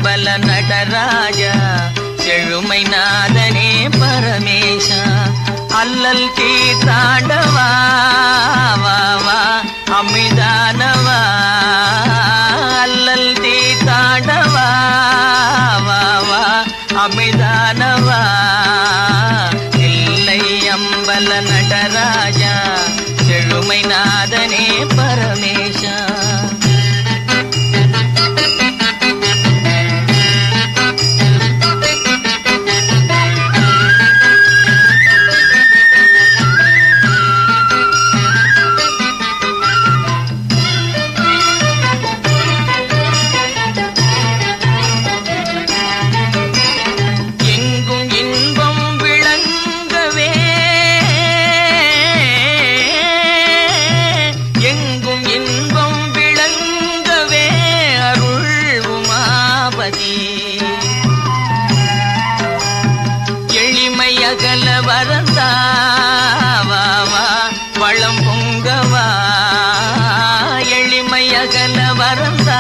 அம்பல நடராஜா செழுமை நாதனே பரமேஷா அல்லல் தீர்த்தாண்டவா வா வா அமிதானவா அல்லல் தீர்த்தாண்டவா வா வா அமிதானவா இல்லை அம்பல நடராஜா செழுமை நாதனே பரமேஷா எளிமையகல வரந்தாவா வளம் பொங்கவா எளிமையகல வரந்தா